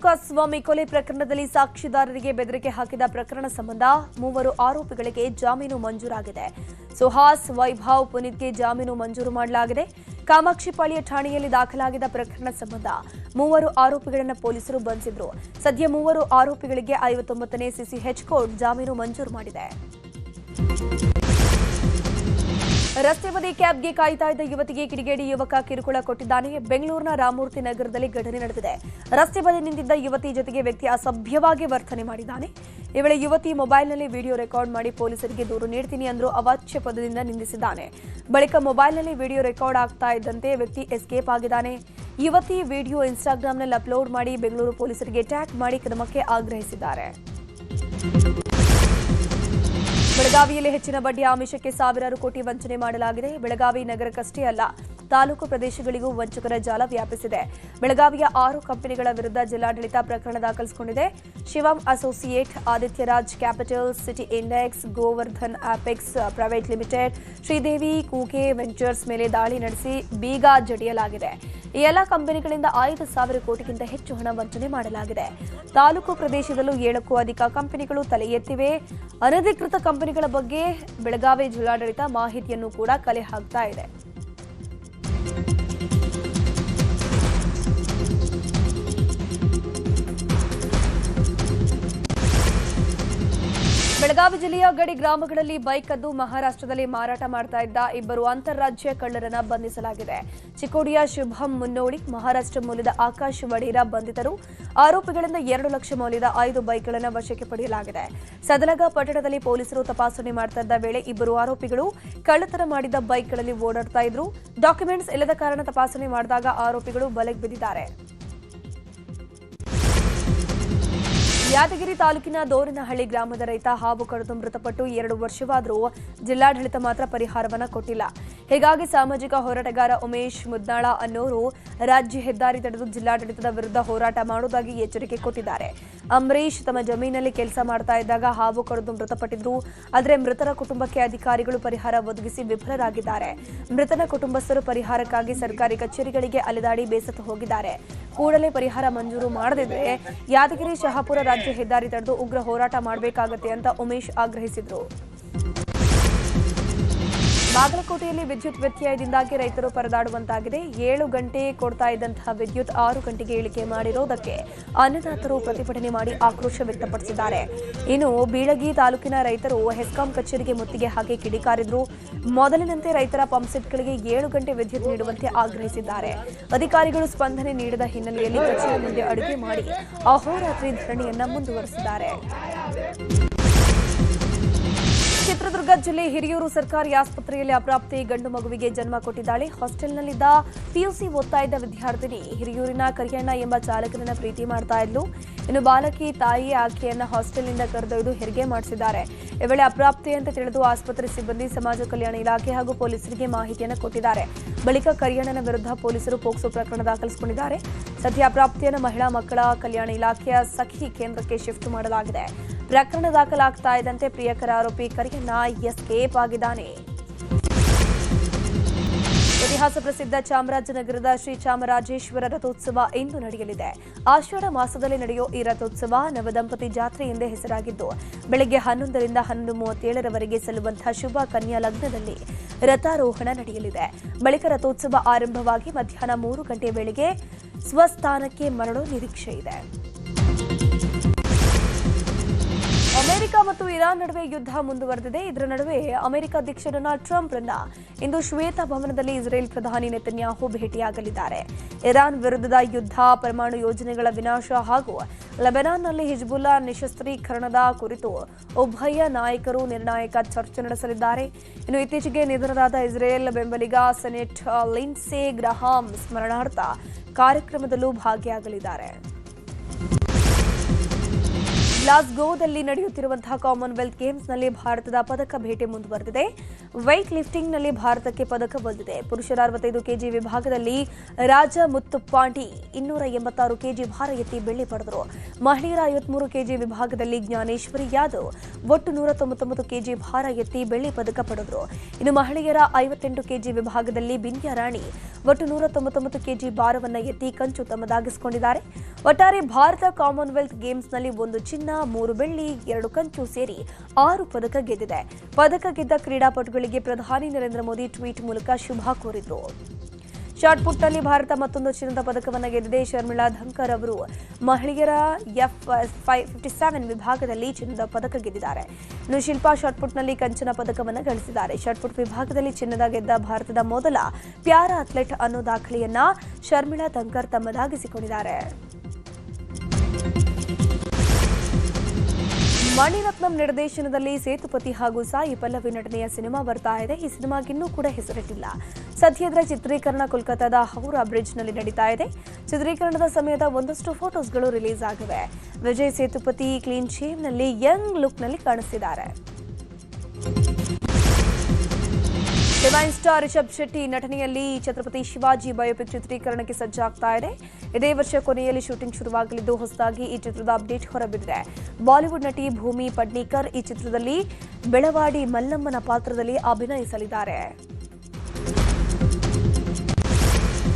ರೇಣುಕಾಸ್ವಾಮಿ ಕೊಲೆ ಪ್ರಕರಣದಲ್ಲಿ ಸಾಕ್ಷಿದಾರರಿಗೆ ಬೆದರಿಕೆ ಹಾಕಿದ ಪ್ರಕರಣ ಸಂಬಂಧ 3 ಆರೋಪಿಗಳಿಗೆ ಜಾಮೀನು ಮಂಜೂರಾಗಿದೆ. ಸುಹಾಸ್, ವೈಭವ್, ಪುನೀತ್ಗೆ ಜಾಮೀನು ಮಂಜೂರು ಮಾಡಲಾಗಿದೆ. ಕಾಮಾಕ್ಷಿಪಾಳ್ಯ ಠಾಣೆಯಲ್ಲಿ ದಾಖಲಾಗಿದ್ದ ಪ್ರಕರಣ ಸಂಬಂಧ 3 ಆರೋಪಿಗಳನ್ನು ಪೊಲೀಸರು ಬಂಧಿಸಿದ್ರು. ಸದ್ಯ 3 ಆರೋಪಿಗಳಿಗೆ 59ನೇ ಸಿಸಿಎಚ್ ಕೋರ್ಟ್ ಜಾಮೀನು ಮಂಜೂರು ಮಾಡಿದೆ. ರಸ್ತೆ ಬದಿ ಕ್ಯಾಬ್ಗೆ ಕಾಯ್ತಾ ಇದ್ದ ಯುವತಿಗೆ ಕಿಡಿಗೇಡಿ ಯುವಕ ಕಿರುಕುಳ ಕೊಟ್ಟಿದ್ದಾನೆ. ಬೆಂಗಳೂರಿನ ರಾಮಮೂರ್ತಿ ನಗರದಲ್ಲಿ ಘಟನೆ ನಡೆದಿದೆ. ರಸ್ತೆ ಬದಿ ನಿಂತಿದ್ದ ಯುವತಿ ಜೊತೆಗೆ ವ್ಯಕ್ತಿ ಅಸಭ್ಯವಾಗಿ ವರ್ತನೆ ಮಾಡಿದ್ದಾನೆ. ಈ ವೇಳೆ ಯುವತಿ ಮೊಬೈಲ್ನಲ್ಲಿ ವಿಡಿಯೋ ರೆಕಾರ್ಡ್ ಮಾಡಿ ಪೊಲೀಸರಿಗೆ ದೂರು ನೀಡ್ತೀನಿ ಅಂದ್ರು ಅವಾಚ್ಯ ಪದದಿಂದ ನಿಂದಿಸಿದ್ದಾನೆ. ಬಳಿಕ ಮೊಬೈಲ್ನಲ್ಲಿ ವಿಡಿಯೋ ರೆಕಾರ್ಡ್ ಆಗ್ತಾ ಇದ್ದಂತೆ ವ್ಯಕ್ತಿ ಎಸ್ಕೇಪ್ ಆಗಿದ್ದಾನೆ. ಯುವತಿ ವಿಡಿಯೋ ಇನ್ಸ್ಟಾಗ್ರಾಂನಲ್ಲಿ ಅಪ್ಲೋಡ್ ಮಾಡಿ ಬೆಂಗಳೂರು ಪೊಲೀಸರಿಗೆ ಟ್ಯಾಗ್ ಮಾಡಿ ಕ್ರಮಕ್ಕೆ ಆಗ್ರಹಿಸಿದ್ದಾರೆ. ಬೆಳಗಾವಿಯಲ್ಲಿ ಹೆಚ್ಚಿನ ಬಡ್ಡಿ ಆಮಿಷಕ್ಕೆ ಸಾವಿರಾರು ಕೋಟಿ ವಂಚನೆ ಮಾಡಲಾಗಿದೆ. ಬೆಳಗಾವಿ ನಗರಕ್ಕಷ್ಟೇ ಅಲ್ಲ, ತಾಲೂಕು ಪ್ರದೇಶಗಳಿಗೂ ವಂಚಕರ ಜಾಲ ವ್ಯಾಪಿಸಿದೆ. ಬೆಳಗಾವಿಯ 6 ಕಂಪನಿಗಳ ವಿರುದ್ಧ ಜಿಲ್ಲಾಡಳಿತ ಪ್ರಕರಣ ದಾಖಲಿಸಿಕೊಂಡಿದೆ. Shivam associate, Adityaraj capital, city index, Govardhan apex private limited, Sridevi ಕೂಕೆ ವೆಂಚರ್ಸ್ ಮೇಲೆ ದಾಳಿ ನಡೆಸಿ ಬೀಗ ಜಡಿಯಲಾಗಿದೆ. ಈ ಎಲ್ಲ ಕಂಪನಿಗಳಿಂದ 5,000 ಕೋಟಿಗಿಂತ ಹೆಚ್ಚು ಹಣ ವಂಚನೆ ಮಾಡಲಾಗಿದೆ. ತಾಲೂಕು ಪ್ರದೇಶದಲ್ಲೂ 7ಕ್ಕೂ ಅಧಿಕ ಕಂಪನಿಗಳು ತಲೆ ಎತ್ತಿವೆ. ಅನಧಿಕೃತ ಕಂಪನಿಗಳ ಬಗ್ಗೆ ಬೆಳಗಾವಿ ಜಿಲ್ಲಾಡಳಿತ ಮಾಹಿತಿಯನ್ನು ಕೂಡ ಕಲೆ ಹಾಕ್ತಾ ಇದೆ. ಬೆಳಗಾವಿ ಜಿಲ್ಲೆಯ ಗಡಿ ಗ್ರಾಮಗಳಲ್ಲಿ ಬೈಕ್ ಕದ್ದು ಮಹಾರಾಷ್ಟ್ರದಲ್ಲಿ ಮಾರಾಟ ಮಾಡ್ತಾ ಇದ್ದ 2 ಅಂತಾರಾಜ್ಯ ಕಳ್ಳರನ್ನ ಬಂಧಿಸಲಾಗಿದೆ. ಚಿಕ್ಕೋಡಿಯ ಶುಭಂ ಮುನ್ನೋಳಿ, ಮಹಾರಾಷ್ಟ್ರ ಮೂಲದ ಆಕಾಶ್ ವಡೇರ ಬಂಧಿತರು. ಆರೋಪಿಗಳಿಂದ 2 ಲಕ್ಷ ಮೌಲ್ಯದ 5 ಬೈಕ್ಗಳನ್ನು ವಶಕ್ಕೆ ಪಡೆಯಲಾಗಿದೆ. ಸದಲಗ ಪಟ್ಟಣದಲ್ಲಿ ಪೊಲೀಸರು ತಪಾಸಣೆ ಮಾಡ್ತಾ ಇದ್ದ ವೇಳೆ 2 ಆರೋಪಿಗಳು ಕಳ್ಳತನ ಮಾಡಿದ ಬೈಕ್ಗಳಲ್ಲಿ ಓಡಾಡ್ತಾ ಇದ್ರು. ಡಾಕ್ಯುಮೆಂಟ್ಸ್ ಇಲ್ಲದ ಕಾರಣ ತಪಾಸಣೆ ಮಾಡಿದಾಗ ಆರೋಪಿಗಳು ಬಲೆಗೆ ಬಿದ್ದಿದ್ದಾರೆ. ಯಾದಗಿರಿ ತಾಲೂಕಿನ ದೋರನಹಳ್ಳಿ ಗ್ರಾಮದ ರೈತ ಹಾವು ಕಡಿದು ಮೃತಪಟ್ಟು 2 ವರ್ಷವಾದರೂ ಜಿಲ್ಲಾಡಳಿತ ಮಾತ್ರ ಪರಿಹಾರವನ್ನು ಕೊಟ್ಟಿಲ್ಲ. ಹೀಗಾಗಿ ಸಾಮಾಜಿಕ ಹೋರಾಟಗಾರ ಉಮೇಶ್ ಮುದ್ನಾಳ ಅನ್ನೋರು ರಾಜ್ಯ ಹೆದ್ದಾರಿ ತಡೆದು ಜಿಲ್ಲಾಡಳಿತದ ವಿರುದ್ಧ ಹೋರಾಟ ಮಾಡುವುದಾಗಿ ಎಚ್ಚರಿಕೆ ಕೊಟ್ಟಿದ್ದಾರೆ. ಅಂಬರೀಶ್ ತಮ್ಮ ಜಮೀನಲ್ಲಿ ಕೆಲಸ ಮಾಡ್ತಾ ಇದ್ದಾಗ ಹಾವು ಕಡಿದು ಮೃತಪಟ್ಟಿದ್ರು. ಆದರೆ ಮೃತರ ಕುಟುಂಬಕ್ಕೆ ಅಧಿಕಾರಿಗಳು ಪರಿಹಾರ ಒದಗಿಸಿ ವಿಫಲರಾಗಿದ್ದಾರೆ. ಮೃತನ ಕುಟುಂಬಸ್ಥರು ಪರಿಹಾರಕ್ಕಾಗಿ ಸರ್ಕಾರಿ ಕಚೇರಿಗಳಿಗೆ ಅಲೆದಾಡಿ ಬೇಸತ್ತು ಹೋಗಿದ್ದಾರೆ. ಕೂಡಲೇ ಪರಿಹಾರ ಮಂಜೂರು ಮಾಡದಿದ್ದರೆ ಯಾದಗಿರಿ ಶಹಾಪುರ ರಾಜ್ಯ ಹೆದ್ದಾರಿ ತಡೆದು ಉಗ್ರ ಹೋರಾಟ ಮಾಡಬೇಕಾಗುತ್ತೆ ಅಂತ ಉಮೇಶ್ ಆಗ್ರಹಿಸಿದರು. ಬಾಗಲಕೋಟೆಯಲ್ಲಿ ವಿದ್ಯುತ್ ವ್ಯತ್ಯಯದಿಂದಾಗಿ ರೈತರು ಪರದಾಡುವಂತಾಗಿದೆ. 7 ಗಂಟೆ ಕೊಡ್ತಾ ಇದ್ದಂತಹ ವಿದ್ಯುತ್ 6 ಗಂಟೆಗೆ ಇಳಿಕೆ ಮಾಡಿರುವುದಕ್ಕೆ ಅನ್ನದಾತರು ಪ್ರತಿಭಟನೆ ಮಾಡಿ ಆಕ್ರೋಶ ವ್ಯಕ್ತಪಡಿಸಿದ್ದಾರೆ. ಇನ್ನು ಬೀಳಗಿ ತಾಲೂಕಿನ ರೈತರು ಹೆಸ್ಕಾಂ ಕಚೇರಿಗೆ ಮುತ್ತಿಗೆ ಹಾಕಿ ಕಿಡಿಕಾರಿದ್ರು. ಮೊದಲಿನಂತೆ ರೈತರ ಪಂಪ್ಸೆಟ್ಗಳಿಗೆ 7 ಗಂಟೆ ವಿದ್ಯುತ್ ನೀಡುವಂತೆ ಆಗ್ರಹಿಸಿದ್ದಾರೆ. ಅಧಿಕಾರಿಗಳು ಸ್ಪಂದನೆ ನೀಡದ ಹಿನ್ನೆಲೆಯಲ್ಲಿ ಕಚೇರಿ ಮುಂದೆ ಅಡುಗೆ ಮಾಡಿ ಅಹೋರಾತ್ರಿ ಧರಣಿಯನ್ನ ಮುಂದುವರೆಸಿದ್ದಾರೆ. ಚಿತ್ರದುರ್ಗ ಜಿಲ್ಲೆ ಹಿರಿಯೂರು ಸರ್ಕಾರಿ ಆಸ್ಪತ್ರೆಯಲ್ಲಿ ಅಪ್ರಾಪ್ತೆ ಗಂಡು ಮಗುವಿಗೆ ಜನ್ಮ ಕೊಟ್ಟಿದ್ದಾಳೆ. ಹಾಸ್ಟೆಲ್ನಲ್ಲಿದ್ದ ಪಿಯುಸಿ ಓದ್ತಾ ಇದ್ದ ವಿದ್ಯಾರ್ಥಿನಿ ಹಿರಿಯೂರಿನ ಕರಿಯಣ್ಣ ಎಂಬ ಚಾಲಕನನ್ನ ಪ್ರೀತಿ ಮಾಡ್ತಾ ಇದ್ಲು. ಇನ್ನು ಬಾಲಕಿ ತಾಯಿ ಆಕೆಯನ್ನ ಹಾಸ್ಟೆಲ್ನಿಂದ ಕರೆದೊಯ್ದು ಹೆರಿಗೆ ಮಾಡಿಸಿದ್ದಾರೆ. ಈ ವೇಳೆ ಅಪ್ರಾಪ್ತೆ ಅಂತ ತಿಳಿದು ಆಸ್ಪತ್ರೆ ಸಿಬ್ಬಂದಿ ಸಮಾಜ ಕಲ್ಯಾಣ ಇಲಾಖೆ ಹಾಗೂ ಪೊಲೀಸರಿಗೆ ಮಾಹಿತಿಯನ್ನು ಕೊಟ್ಟಿದ್ದಾರೆ. ಬಳಿಕ ಕರಿಯಣ್ಣನ ವಿರುದ್ಧ ಪೊಲೀಸರು ಪೋಕ್ಸೋ ಪ್ರಕರಣ ದಾಖಲಿಸಿಕೊಂಡಿದ್ದಾರೆ. ಸದ್ಯ ಅಪ್ರಾಪ್ತಿಯನ್ನು ಮಹಿಳಾ ಮಕ್ಕಳ ಕಲ್ಯಾಣ ಇಲಾಖೆಯ ಸಖಿ ಕೇಂದ್ರಕ್ಕೆ ಶಿಫ್ಟ್ ಮಾಡಲಾಗಿದೆ. ಪ್ರಕರಣ ದಾಖಲಾಗ್ತಾ ಇದ್ದಂತೆ ಪ್ರಿಯಕರ ಆರೋಪಿ ಕರಿಯಣ್ಣ ಎಸ್ಕೇಪ್ ಆಗಿದ್ದಾನೆ. ಇತಿಹಾಸ ಪ್ರಸಿದ್ಧ ಚಾಮರಾಜನಗರದ ಶ್ರೀ ಚಾಮರಾಜೇಶ್ವರ ರಥೋತ್ಸವ ಇಂದು ನಡೆಯಲಿದೆ. ಆಷಾಢ ಮಾಸದಲ್ಲಿ ನಡೆಯುವ ಈ ರಥೋತ್ಸವ ನವದಂಪತಿ ಜಾತ್ರೆ ಎಂದೇ ಹೆಸರಾಗಿದ್ದು ಬೆಳಗ್ಗೆ 11ರಿಂದ 11:37ರವರೆಗೆ ಸಲ್ಲುವಂತಹ ಶುಭ ಕನ್ಯಾ ಲಗ್ನದಲ್ಲಿ ರಥಾರೋಹಣ ನಡೆಯಲಿದೆ. ಬಳಿಕ ರಥೋತ್ಸವ ಆರಂಭವಾಗಿ ಮಧ್ಯಾಹ್ನ 3 ಗಂಟೆ ವೇಳೆಗೆ ಸ್ವಸ್ಥಾನಕ್ಕೆ ಮರಳೋ ನಿರೀಕ್ಷೆ ಇದೆ. ಅಮೆರಿಕ ಮತ್ತು ಇರಾನ್ ನಡುವೆ ಯುದ್ಧ ಮುಂದುವರೆದಿದೆ. ಇದರ ನಡುವೆ ಅಮೆರಿಕ ಅಧ್ಯಕ್ಷ ಡೊನಾಲ್ಡ್ ಟ್ರಂಪ್ ರನ್ನ ಇಂದು ಶ್ವೇತ ಭವನದಲ್ಲಿ ಇಸ್ರೇಲ್ ಪ್ರಧಾನಿ ನೆತನ್ಯಾಹು ಭೇಟಿಯಾಗಲಿದ್ದಾರೆ. ಇರಾನ್ ವಿರುದ್ಧದ ಯುದ್ಧ, ಪರಮಾಣು ಯೋಜನೆಗಳ ವಿನಾಶ ಹಾಗೂ ಲೆಬನಾನ್ನಲ್ಲಿ ಹಿಜ್ಬುಲ್ಲಾ ನಿಶಸ್ತ್ರೀಕರಣದ ಕುರಿತು ಉಭಯ ನಾಯಕರು ನಿರ್ಣಾಯಕ ಚರ್ಚೆ ನಡೆಸಲಿದ್ದಾರೆ. ಇನ್ನು ಇತ್ತೀಚೆಗೆ ನಿಧನರಾದ ಇಸ್ರೇಲ್ ಬೆಂಬಲಿಗ ಸೆನೆಟ್ ಲಿಂಡ್ಸೆ ಗ್ರಹಾಂ ಸ್ಮರಣಾರ್ಥ ಕಾರ್ಯಕ್ರಮದಲ್ಲೂ ಭಾಗಿಯಾಗಲಿದ್ದಾರೆ. ಗ್ಲಾಸ್ಗೋದಲ್ಲಿ ನಡೆಯುತ್ತಿರುವಂತಹ ಕಾಮನ್ವೆಲ್ತ್ ಗೇಮ್ಸ್ನಲ್ಲಿ ಭಾರತದ ಪದಕ ಬೇಟೆ ಮುಂದುವರೆದಿದೆ. weight ಲಿಫ್ಟಿಂಗ್ನಲ್ಲಿ ಭಾರತಕ್ಕೆ ಪದಕ ಬಂದಿದೆ. ಪುರುಷರ 65 ಕೆಜಿ ವಿಭಾಗದಲ್ಲಿ ರಾಜ ಮುತ್ತುಪಾಂಡಿ 286 ಕೆಜಿ ಭಾರ ಎತ್ತಿ ಬೆಳ್ಳಿ ಪಡೆದರು. ಮಹಿಳೆಯರ 53 ಕೆಜಿ ವಿಭಾಗದಲ್ಲಿ ಜ್ಞಾನೇಶ್ವರಿ ಯಾದವ್ ಒಟ್ಟು 199 ಕೆಜಿ ಭಾರ ಎತ್ತಿ ಬೆಳ್ಳಿ ಪದಕ ಪಡೆದರು. ಇನ್ನು ಮಹಿಳೆಯರ 58 ಕೆಜಿ ವಿಭಾಗದಲ್ಲಿ ಬಿಂದ್ಯಾ ರಾಣಿ ಒಟ್ಟು 199 ಕೆಜಿ ಭಾರವನ್ನು ಎತ್ತಿ ಕಂಚು ತಮ್ಮದಾಗಿಸಿಕೊಂಡಿದ್ದಾರೆ. ಒಟ್ಟಾರೆ ಭಾರತ ಕಾಮನ್ವೆಲ್ತ್ ಗೇಮ್ಸ್ನಲ್ಲಿ 1 ಚಿನ್ನ, 3 ಬೆಳ್ಳಿ, 2 ಕಂಚು ಸೇರಿ 6 ಪದಕ ಗೆದ್ದಿದೆ. ಪದಕ ಗೆದ್ದ ಕ್ರೀಡಾಪಟುಗಳಿಗೆ ಪ್ರಧಾನಿ ನರೇಂದ್ರ ಮೋದಿ ಟ್ವೀಟ್ ಮೂಲಕ ಶುಭ ಕೋರಿದ್ರು. ಶಾಟ್ಪುಟ್ನಲ್ಲಿ ಭಾರತ ಮತ್ತೊಂದು ಚಿನ್ನದ ಪದಕವನ್ನು ಗೆದ್ದಿದೆ. ಶರ್ಮಿಳಾ ಧಂಕರ್ ಅವರು ಮಹಿಳೆಯರ F57 ವಿಭಾಗದಲ್ಲಿ ಚಿನ್ನದ ಪದಕ ಗೆದ್ದಿದ್ದಾರೆ. ಇನ್ನು ಶಿಲ್ಪಾ ಶಾಟ್ಪುಟ್ನಲ್ಲಿ ಕಂಚಿನ ಪದಕವನ್ನು ಗಳಿಸಿದ್ದಾರೆ. ಶಾಟ್ಪುಟ್ ವಿಭಾಗದಲ್ಲಿ ಚಿನ್ನದ ಗೆದ್ದ ಭಾರತದ ಮೊದಲ ಪ್ಯಾರಾ ಅಥ್ಲೆಟ್ ಅನ್ನೋ ದಾಖಲೆಯನ್ನ ಶರ್ಮಿಳಾ ಧಂಕರ್ ತಮ್ಮದಾಗಿಸಿಕೊಂಡಿದ್ದಾರೆ. ಮಣಿರತ್ನಂ ನಿರ್ದೇಶನದಲ್ಲಿ ಸೇತುಪತಿ ಹಾಗೂ ಸಾಯಿ ಪಲ್ಲವಿ ನಟನೆಯ ಸಿನಿಮಾ ಬರ್ತಾ ಇದೆ. ಈ ಸಿನಿಮಾಗಿನ್ನೂ ಕೂಡ ಹೆಸರಿಟ್ಟಿಲ್ಲ. ಸದ್ಯದರ ಚಿತ್ರೀಕರಣ ಕೋಲ್ಕತ್ತಾದ ಹೌರಾ ಬ್ರಿಡ್ಜ್ನಲ್ಲಿ ನಡೀತಾ ಇದೆ. ಚಿತ್ರೀಕರಣದ ಸಮಯದ ಒಂದಷ್ಟು ಫೋಟೋಸ್ಗಳು ರಿಲೀಸ್ ಆಗಿವೆ. ವಿಜಯ್ ಸೇತುಪತಿ ಕ್ಲೀನ್ ಶೇವ್ನಲ್ಲಿ ಯಂಗ್ ಲುಕ್ನಲ್ಲಿ ಕಾಣಿಸಿದ್ದಾರೆ. ಡಿವೈನ್ ಸ್ಟಾರ್ ರಿಷಬ್ ಶೆಟ್ಟಿ ನಟನೆಯಲ್ಲಿ ಛತ್ರಪತಿ ಶಿವಾಜಿ ಬಯೋಪಿಕ್ ಚಿತ್ರೀಕರಣಕ್ಕೆ ಸಜ್ಜಾಗ್ತಾ ಇದೆ. ಇದೇ ವರ್ಷ ಕೊನೆಯಲ್ಲಿ ಶೂಟಿಂಗ್ ಶುರುವಾಗಲಿದ್ದು ಹೊಸದಾಗಿ ಈ ಚಿತ್ರದ ಅಪ್ಡೇಟ್ ಹೊರಬಿದ್ದಿದೆ. ಬಾಲಿವುಡ್ ನಟಿ ಭೂಮಿ ಪಡ್ನೇಕರ್ ಈ ಚಿತ್ರದಲ್ಲಿ ಬೆಳವಾಡಿ ಮಲ್ಲಮ್ಮನ ಪಾತ್ರದಲ್ಲಿ ಅಭಿನಯಿಸಲಿದ್ದಾರೆ.